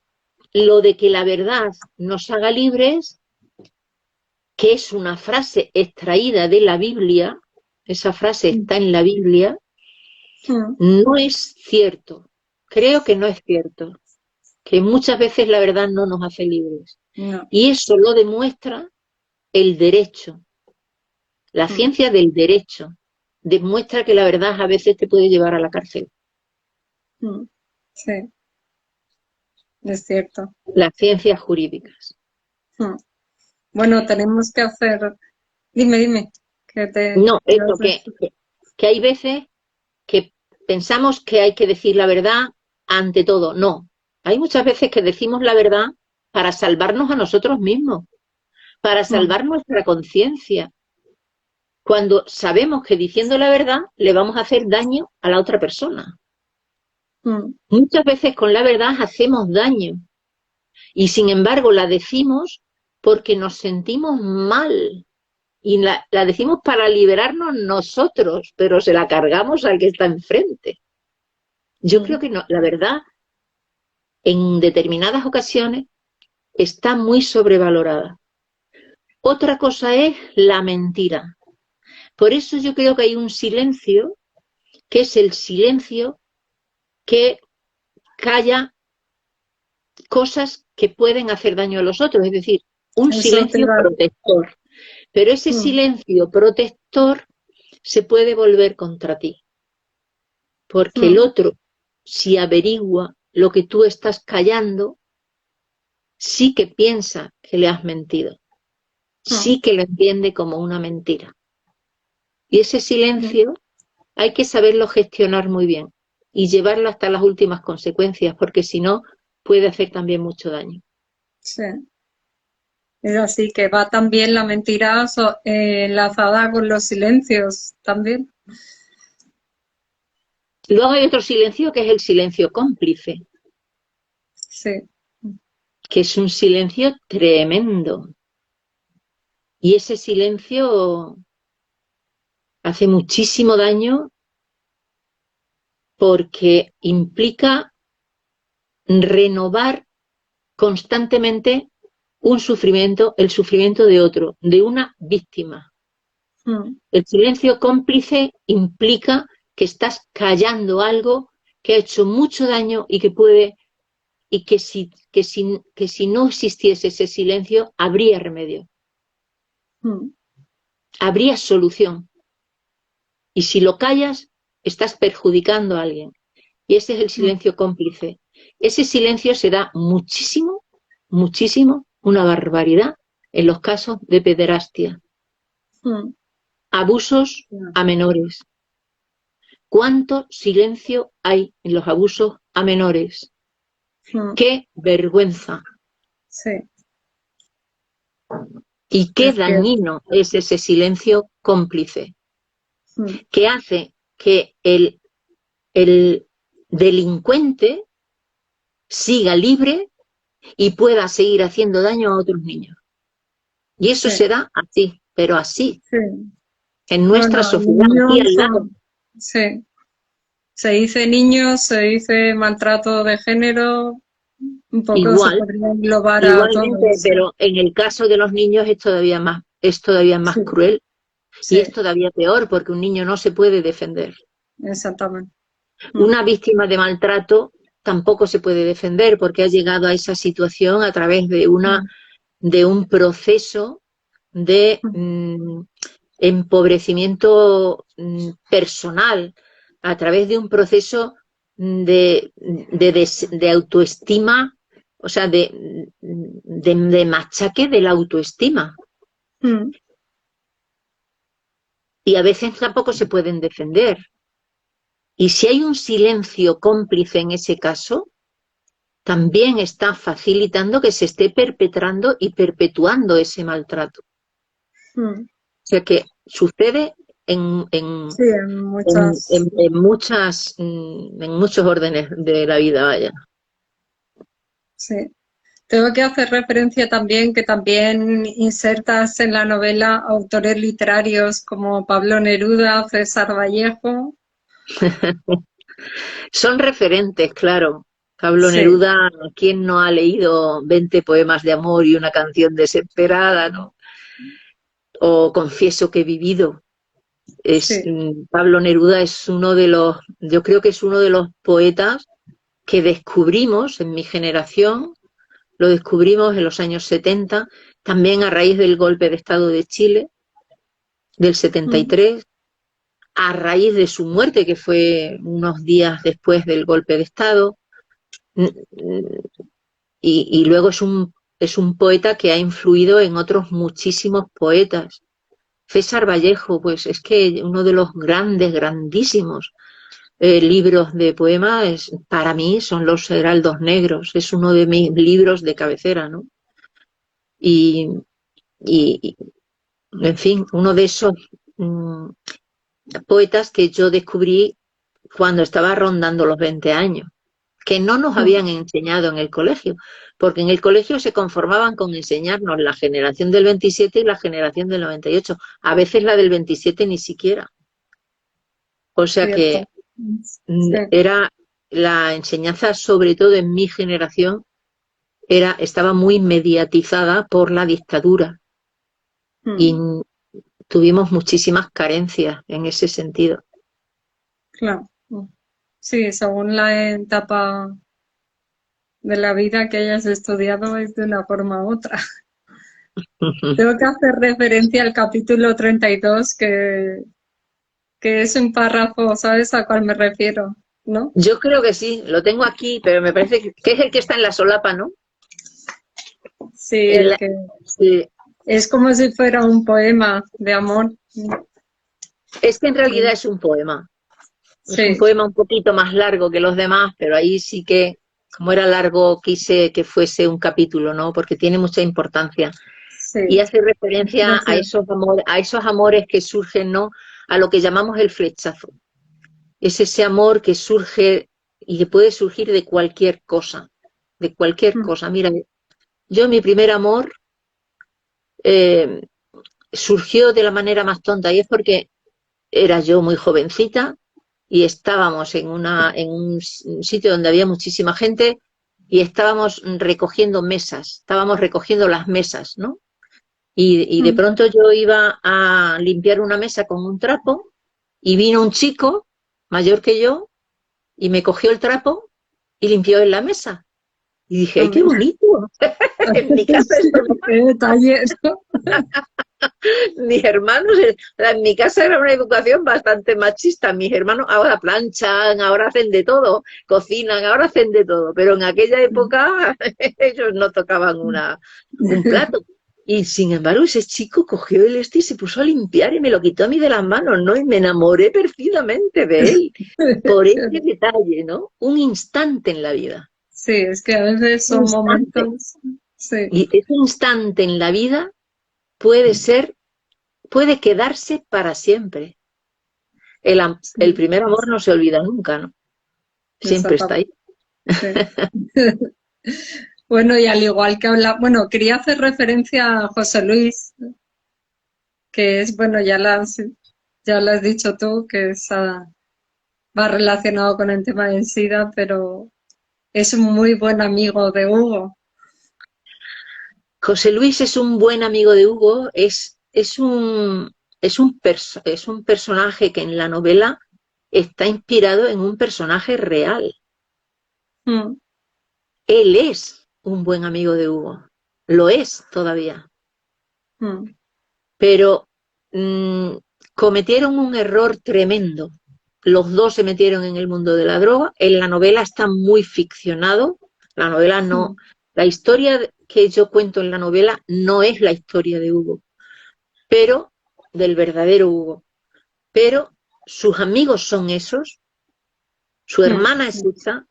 lo de que la verdad nos haga libres, que es una frase extraída de la Biblia, esa frase está en la Biblia, no es cierto. Creo que no es cierto. Que muchas veces la verdad no nos hace libres. No. Y eso lo demuestra el derecho. La ciencia del derecho demuestra que la verdad a veces te puede llevar a la cárcel. Sí, es cierto. Las ciencias jurídicas. Bueno, tenemos que hacer... Dime. No, eso que hay veces que pensamos que hay que decir la verdad ante todo. No. Hay muchas veces que decimos la verdad para salvarnos a nosotros mismos, para salvar nuestra conciencia, cuando sabemos que diciendo la verdad le vamos a hacer daño a la otra persona. Muchas veces con la verdad hacemos daño y sin embargo la decimos porque nos sentimos mal y la decimos para liberarnos nosotros, pero se la cargamos al que está enfrente. Yo creo que no, la verdad en determinadas ocasiones está muy sobrevalorada. Otra cosa es la mentira. Por eso yo creo que hay un silencio, que es el silencio que calla cosas que pueden hacer daño a los otros, es decir, un Eso te silencio iba. protector. Pero ese silencio protector se puede volver contra ti, porque el otro, si averigua lo que tú estás callando, sí que piensa que le has mentido, sí que lo entiende como una mentira. Y ese silencio hay que saberlo gestionar muy bien y llevarlo hasta las últimas consecuencias, porque si no, puede hacer también mucho daño. Sí. Es así que va también la mentira enlazada con los silencios también. Luego hay otro silencio que es el silencio cómplice, Sí. que es un silencio tremendo. Y ese silencio hace muchísimo daño porque implica renovar constantemente un sufrimiento, el sufrimiento de otro, de una víctima. El silencio cómplice implica que estás callando algo que ha hecho mucho daño y que puede, y que si no existiese ese silencio, habría remedio. Habría solución. Y si lo callas, estás perjudicando a alguien. Y ese es el silencio cómplice. Ese silencio se da muchísimo, muchísimo, una barbaridad, en los casos de pederastia. Abusos a menores. ¿Cuánto silencio hay en los abusos a menores? ¡Qué vergüenza! Sí. Y qué Es que dañino es ese silencio cómplice, que hace que el delincuente siga libre y pueda seguir haciendo daño a otros niños. Y eso se da así, pero así, en nuestra bueno, sociedad, aquí al niños lado. sí. Se dice niños, se dice maltrato de género, un poco se Igual, podría englobar a igualmente, todos. pero en el caso de los niños es todavía más Sí, cruel y sí, es todavía peor porque un niño no se puede defender. exactamente. Una víctima de maltrato tampoco se puede defender porque ha llegado a esa situación a través de un proceso de empobrecimiento personal, a través de un proceso de autoestima, o sea, de machaque de la autoestima. Y a veces tampoco se pueden defender. Y si hay un silencio cómplice en ese caso, también está facilitando que se esté perpetrando y perpetuando ese maltrato. O sea que sucede Sí, en muchas. en muchos órdenes de la vida, vaya. Sí. Tengo que hacer referencia también que también insertas en la novela autores literarios como Pablo Neruda, César Vallejo. Son referentes, claro. Pablo Sí, Neruda, ¿quién no ha leído 20 poemas de amor y una canción desesperada, no? O Confieso que he vivido. sí. Pablo Neruda es yo creo que es uno de los poetas que descubrimos en mi generación, lo descubrimos en los años 70, también a raíz del golpe de Estado de Chile, del 73, a raíz de su muerte, que fue unos días después del golpe de Estado, y luego es un poeta que ha influido en otros muchísimos poetas. César Vallejo, pues es que uno de los grandísimos libros de poemas, para mí son Los Heraldos Negros, es uno de mis libros de cabecera, ¿no? Y, en fin, uno de esos poetas que yo descubrí cuando estaba rondando los 20 años. que no nos habían enseñado en el colegio, porque en el colegio se conformaban con enseñarnos la generación del 27 y la generación del 98, a veces la del 27 ni siquiera. O sea que Cierto. Sí. era la enseñanza, sobre todo en mi generación, estaba muy mediatizada por la dictadura y tuvimos muchísimas carencias en ese sentido. Claro. Sí, según la etapa de la vida que hayas estudiado es de una forma u otra. Tengo que hacer referencia al capítulo 32, que es un párrafo, ¿sabes a cuál me refiero? ¿No? Yo creo que sí, lo tengo aquí, pero me parece que es el que está en la solapa, ¿no? Sí, Sí. es como si fuera un poema de amor. Es que en realidad es un poema. Sí. Es un poema un poquito más largo que los demás, pero ahí sí que, como era largo, quise que fuese un capítulo, ¿no? Porque tiene mucha importancia. Sí. Y hace referencia a Gracias. esos amores que surgen, ¿no? A lo que llamamos el flechazo. Es ese amor que surge y que puede surgir de cualquier cosa. De cualquier cosa. Mira, yo mi primer amor surgió de la manera más tonta, y es porque era yo muy jovencita y estábamos en un sitio donde había muchísima gente y estábamos recogiendo mesas, estábamos recogiendo las mesas, ¿no? Y de pronto yo iba a limpiar una mesa con un trapo y vino un chico mayor que yo y me cogió el trapo y limpió en la mesa. Y dije, ¡ay, qué bonito! En mi casa esto no. Qué detalle, ¿no? Mis hermanos, en mi casa era una educación bastante machista. Mis hermanos ahora planchan, ahora hacen de todo, cocinan, ahora hacen de todo. Pero en aquella época ellos no tocaban un plato. Y sin embargo ese chico cogió el y se puso a limpiar y me lo quitó a mí de las manos, ¿no? Y me enamoré perdidamente de él. Por ese detalle, ¿no? Un instante en la vida. Sí, es que a veces son momentos. Sí. Y ese instante en la vida puede quedarse para siempre. El primer amor no se olvida nunca, ¿no? Siempre está ahí. Sí. Bueno, y al igual que bueno, quería hacer referencia a José Luis, que es, bueno, ya lo has dicho tú, que va relacionado con el tema del SIDA, pero es un muy buen amigo de Hugo. José Luis es un buen amigo de Hugo, es un personaje que en la novela está inspirado en un personaje real. Él es un buen amigo de Hugo, lo es todavía. Pero cometieron un error tremendo. Los dos se metieron en el mundo de la droga. En la novela está muy ficcionado. La novela no. La historia que yo cuento en la novela no es la historia de Hugo, pero del verdadero Hugo. Pero sus amigos son esos, su hermana es esa,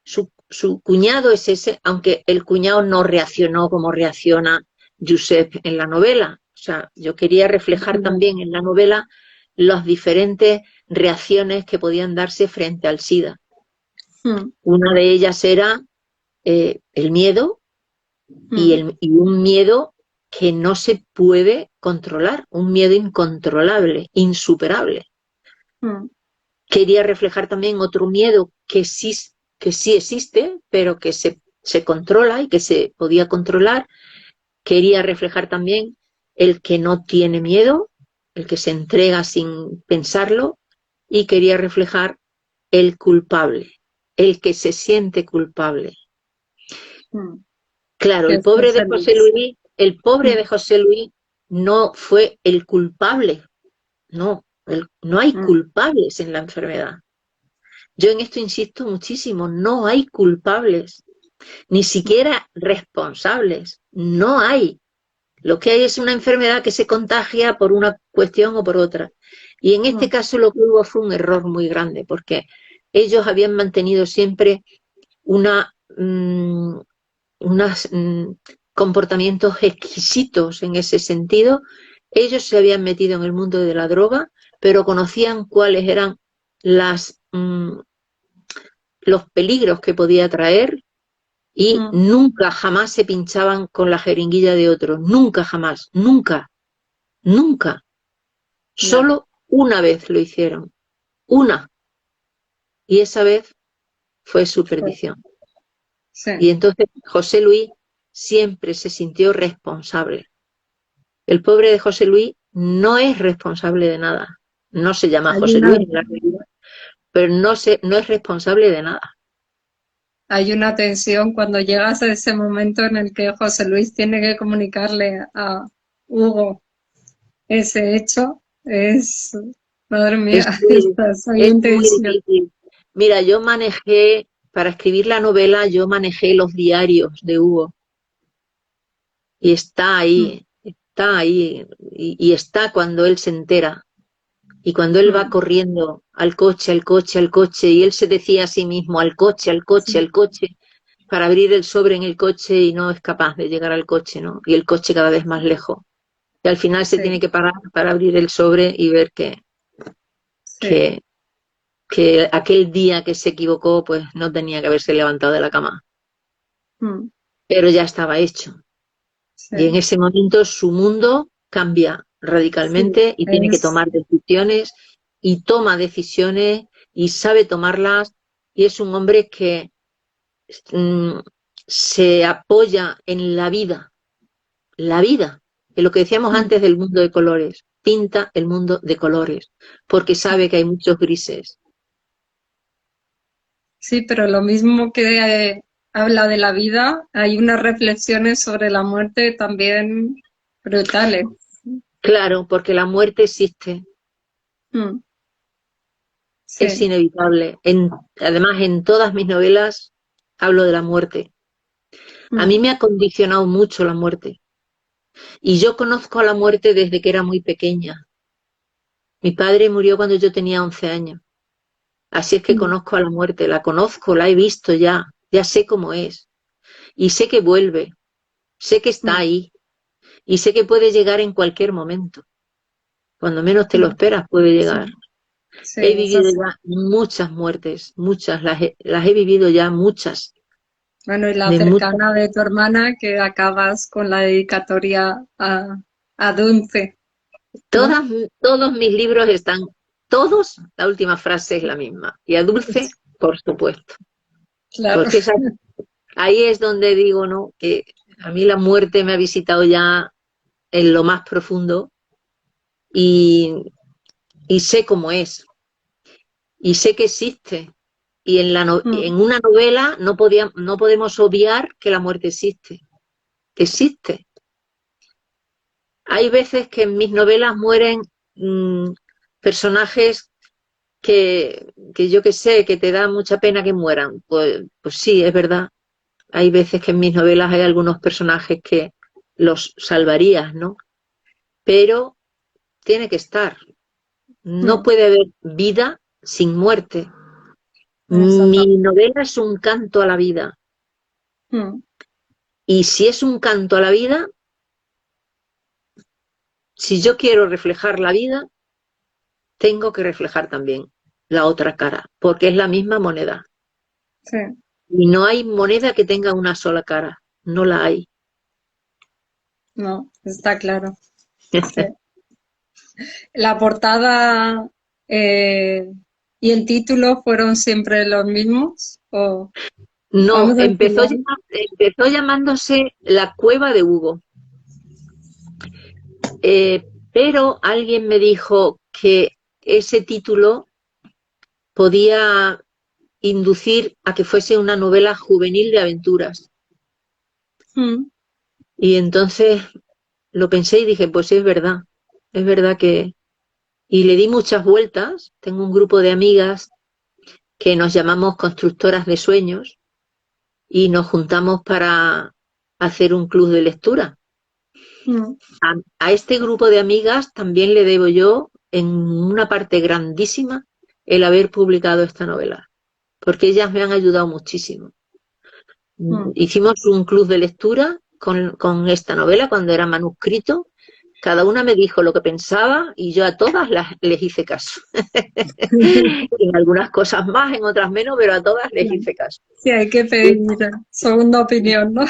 su cuñado es ese, aunque el cuñado no reaccionó como reacciona Josep en la novela. O sea, yo quería reflejar también en la novela las diferentes reacciones que podían darse frente al SIDA. Una de ellas era el miedo y un miedo que no se puede controlar, un miedo incontrolable, insuperable. Quería reflejar también otro miedo que sí existe, pero que se controla y que se podía controlar. Quería reflejar también el que no tiene miedo, el que se entrega sin pensarlo, y quería reflejar el culpable, el que se siente culpable. Claro, el pobre de José Luis no fue el culpable, no hay culpables en la enfermedad. Yo en esto insisto muchísimo, no hay culpables, ni siquiera responsables, no hay. Lo que hay es una enfermedad que se contagia por una cuestión o por otra. Y en este caso lo que hubo fue un error muy grande, porque ellos habían mantenido siempre unos comportamientos exquisitos en ese sentido. Ellos se habían metido en el mundo de la droga, pero conocían cuáles eran los peligros que podía traer y nunca, jamás se pinchaban con la jeringuilla de otros. Nunca, jamás. Nunca. Nunca. Solo una vez lo hicieron. Una. Y esa vez fue su perdición. Sí. Y entonces José Luis siempre se sintió responsable. El pobre de José Luis no es responsable de nada. No se llama José Luis en la realidad, pero no es responsable de nada. Hay una tensión cuando llegas a ese momento en el que José Luis tiene que comunicarle a Hugo ese hecho. Madre mía, estás ahí Es en muy tensión. difícil. Mira, para escribir la novela, yo manejé los diarios de Hugo. Y está ahí, y está cuando él se entera. Y cuando él va corriendo al coche, al coche, al coche, y él se decía a sí mismo, al coche, al coche, al coche, para abrir el sobre en el coche y no es capaz de llegar al coche, ¿no? Y el coche cada vez más lejos. Y al final se tiene que parar para abrir el sobre y ver que aquel día que se equivocó, pues no tenía que haberse levantado de la cama. Pero ya estaba hecho. Y en ese momento su mundo cambia radicalmente y tiene que tomar decisiones y toma decisiones y sabe tomarlas y es un hombre que se apoya en la vida, en lo que decíamos antes del mundo de colores, pinta el mundo de colores, porque sabe que hay muchos grises. Sí, pero lo mismo que habla de la vida, hay unas reflexiones sobre la muerte también brutales. Claro, porque la muerte existe. Sí. Es inevitable. Además, en todas mis novelas hablo de la muerte. A mí me ha condicionado mucho la muerte. Y yo conozco a la muerte desde que era muy pequeña. Mi padre murió cuando yo tenía 11 años. Así es que conozco a la muerte, la conozco, la he visto ya sé cómo es. Y sé que vuelve, sé que está ahí. Y sé que puede llegar en cualquier momento. Cuando menos te lo esperas puede llegar. Sí, He vivido ya muchas muertes, muchas, las he vivido ya muchas. Bueno, y la cercana de tu hermana que acabas con la dedicatoria a Dulce. Todos mis libros están, la última frase es la misma. Y a Dulce, por supuesto. Claro. Porque ahí es donde digo, ¿no? Que a mí la muerte me ha visitado ya en lo más profundo y sé cómo es. Y sé que existe. Y en una novela no podemos obviar que la muerte existe. Existe. Hay veces que en mis novelas mueren personajes que yo que sé, que te da mucha pena que mueran. Pues sí, es verdad. Hay veces que en mis novelas hay algunos personajes que los salvarías, ¿no? Pero tiene que estar. No puede haber vida sin muerte. Mi novela es un canto a la vida. Y si es un canto a la vida, si yo quiero reflejar la vida, tengo que reflejar también la otra cara, porque es la misma moneda. Sí. Y no hay moneda que tenga una sola cara, no la hay. No, está claro. Sí. La portada y el título fueron siempre los mismos. No, empezó llamándose La Cueva de Hugo. Pero alguien me dijo que ese título podía inducir a que fuese una novela juvenil de aventuras. Y entonces lo pensé y dije, pues es verdad que... Y le di muchas vueltas. Tengo un grupo de amigas que nos llamamos Constructoras de Sueños y nos juntamos para hacer un club de lectura. A este grupo de amigas también le debo yo, en una parte grandísima, el haber publicado esta novela, porque ellas me han ayudado muchísimo. Hicimos un club de lectura con esta novela cuando era manuscrito Cada una me dijo lo que pensaba y yo a todas les hice caso. En algunas cosas más, en otras menos, pero a todas les hice caso. Sí, hay que pedir segunda opinión, ¿no?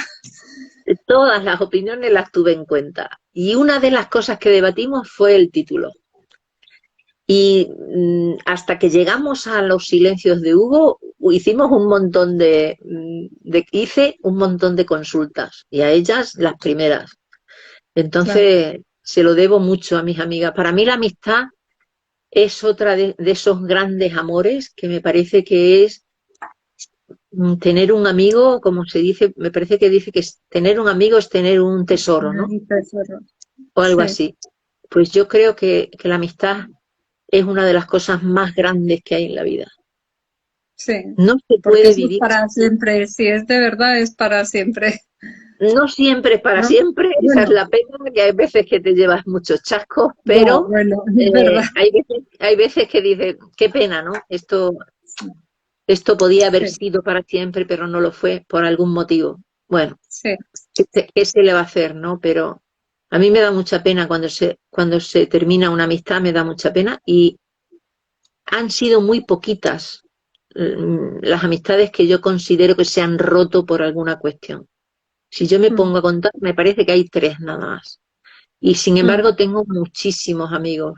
Todas las opiniones las tuve en cuenta. Y una de las cosas que debatimos fue el título. Y hasta que llegamos a los silencios de Hugo, hicimos un montón hice un montón de consultas, y a ellas las primeras. Entonces, se lo debo mucho a mis amigas. Para mí la amistad es otra de esos grandes amores que me parece que es tener un amigo, como se dice, me parece que dice que tener un amigo es tener un tesoro, ¿no? Un tesoro. O algo Sí. así. Pues yo creo que la amistad es una de las cosas más grandes que hay en la vida. Sí, No se porque puede eso es vivir. para siempre. Si es de verdad, es para siempre. No siempre es para ¿No? siempre, esa es Bueno, la pena, que hay veces que te llevas muchos chascos, ya, pero bueno, es verdad. hay veces que dices, qué pena, ¿no? Esto podía haber Sí, sido para siempre, pero no lo fue por algún motivo. Bueno, sí. ¿qué se le va a hacer, no? Pero a mí me da mucha pena cuando se termina una amistad, me da mucha pena, y han sido muy poquitas las amistades que yo considero que se han roto por alguna cuestión. Si yo me pongo a contar, me parece que hay 3 nada más. Y sin embargo tengo muchísimos amigos.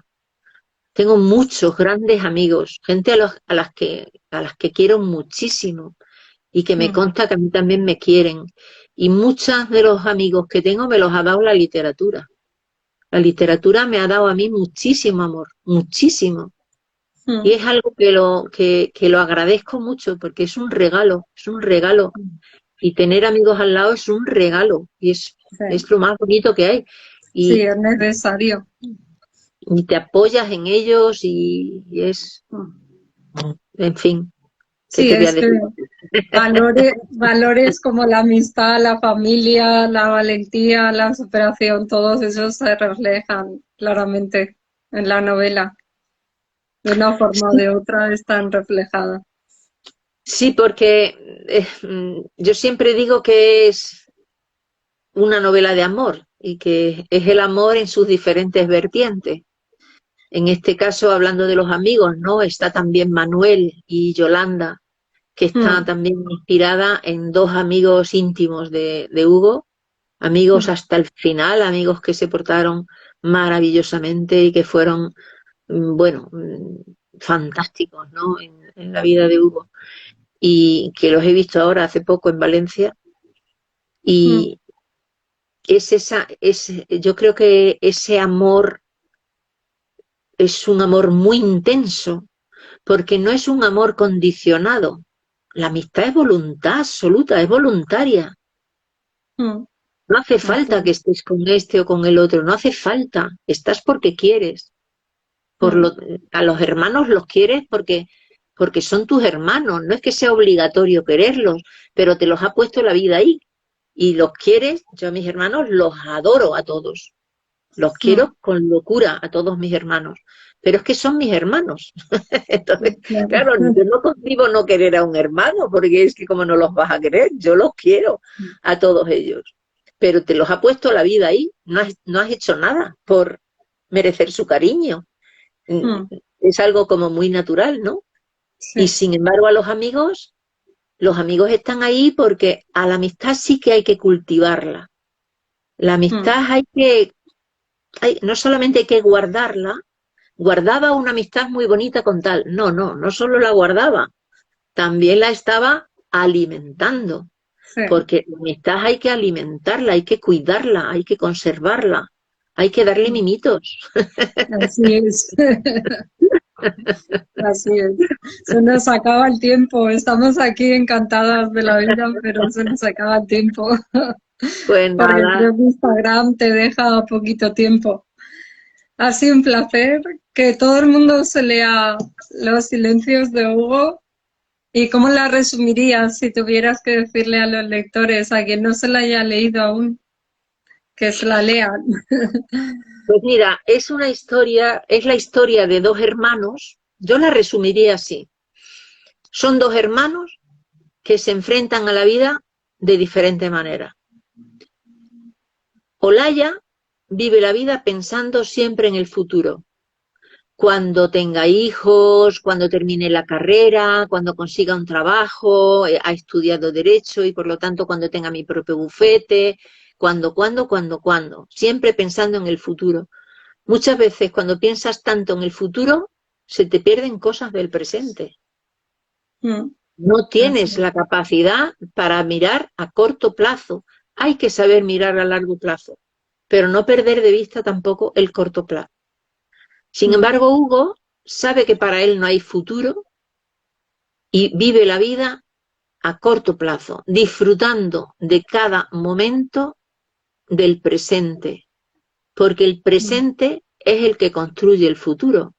Tengo muchos grandes amigos, gente a las que quiero muchísimo y que me consta que a mí también me quieren. Y muchos de los amigos que tengo me los ha dado la literatura. La literatura me ha dado a mí muchísimo amor, muchísimo. Y es algo que lo agradezco mucho porque es un regalo, es un regalo. Y tener amigos al lado es un regalo y es lo más bonito que hay. Sí, Y, es necesario. y te apoyas en ellos y es, en fin, ¿qué Sí, te voy a es que decir? valores como la amistad, la familia, la valentía, la superación, todos esos se reflejan claramente en la novela. De una forma o de otra están reflejadas. Sí, porque yo siempre digo que es una novela de amor y que es el amor en sus diferentes vertientes. En este caso, hablando de los amigos, ¿no? Está también Manuel y Yolanda, que está también inspirada en 2 amigos íntimos de Hugo, amigos hasta el final, amigos que se portaron maravillosamente y que fueron, bueno, fantásticos, ¿no? En la vida de Hugo. Y que los he visto ahora hace poco en Valencia. Y yo creo que ese amor es un amor muy intenso, porque no es un amor condicionado. La amistad es voluntad absoluta, es voluntaria. No hace Así falta que estés con este o con el otro, no hace falta. Estás porque quieres. A los hermanos los quieres porque son tus hermanos. No es que sea obligatorio quererlos, pero te los ha puesto la vida ahí. Y los quieres, yo a mis hermanos los adoro a todos. Los quiero con locura a todos mis hermanos. Pero es que son mis hermanos. Entonces, claro, yo no concibo no querer a un hermano, porque es que como no los vas a querer, yo los quiero a todos ellos. Pero te los ha puesto la vida ahí, no has hecho nada por merecer su cariño. Es algo como muy natural, ¿no? Y Sí. sin embargo a los amigos están ahí porque a la amistad sí que hay que cultivarla. La amistad no solamente hay que guardarla, guardaba una amistad muy bonita con tal. No solo la guardaba, también la estaba alimentando. Sí. Porque la amistad hay que alimentarla, hay que cuidarla, hay que conservarla, hay que darle mimitos. Así es. Así es. Se nos acaba el tiempo. Estamos aquí encantadas de la vida, pero se nos acaba el tiempo. Pues Porque nada, creo que Instagram te deja poquito tiempo. Ha sido un placer que todo el mundo se lea Los silencios de Hugo. ¿Y cómo la resumirías si tuvieras que decirle a los lectores, a quien no se la haya leído aún, que se la lean? pues mira, es la historia de 2 hermanos, yo la resumiría así. Son 2 hermanos que se enfrentan a la vida de diferente manera. Olaya vive la vida pensando siempre en el futuro. Cuando tenga hijos, cuando termine la carrera, cuando consiga un trabajo, ha estudiado Derecho y por lo tanto cuando tenga mi propio bufete, cuando, siempre pensando en el futuro. Muchas veces cuando piensas tanto en el futuro, se te pierden cosas del presente. No tienes la capacidad para mirar a corto plazo. Hay que saber mirar a largo plazo, pero no perder de vista tampoco el corto plazo. Sin embargo, Hugo sabe que para él no hay futuro y vive la vida a corto plazo, disfrutando de cada momento del presente, porque el presente es el que construye el futuro.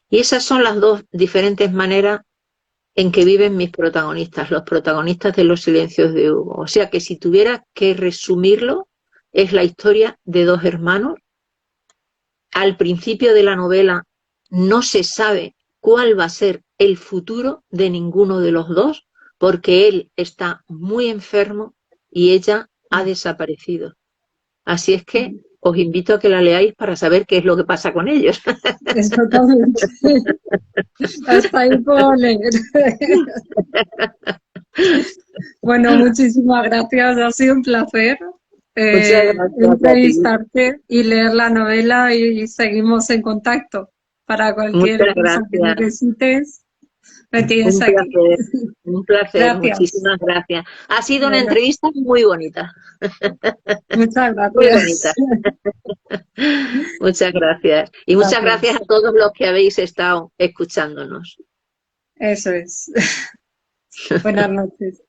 Y esas son las dos diferentes maneras en que viven mis protagonistas, los protagonistas de Los silencios de Hugo. O sea que si tuviera que resumirlo, es la historia de dos hermanos. Al principio de la novela no se sabe cuál va a ser el futuro de ninguno de los dos, porque él está muy enfermo y ella ha desaparecido. Así es que os invito a que la leáis para saber qué es lo que pasa con ellos. Exactamente. Hasta ahí puedo leer. Bueno, muchísimas gracias. Ha sido un placer entrevistarte y leer la novela y seguimos en contacto. Para cualquier cosa que necesites, me tienes aquí. Un placer, gracias. Muchísimas gracias. Ha sido una entrevista muy bonita. Muchas gracias. Muy bonita. Muchas gracias. Y muchas gracias a todos los que habéis estado escuchándonos. Eso es. Buenas noches.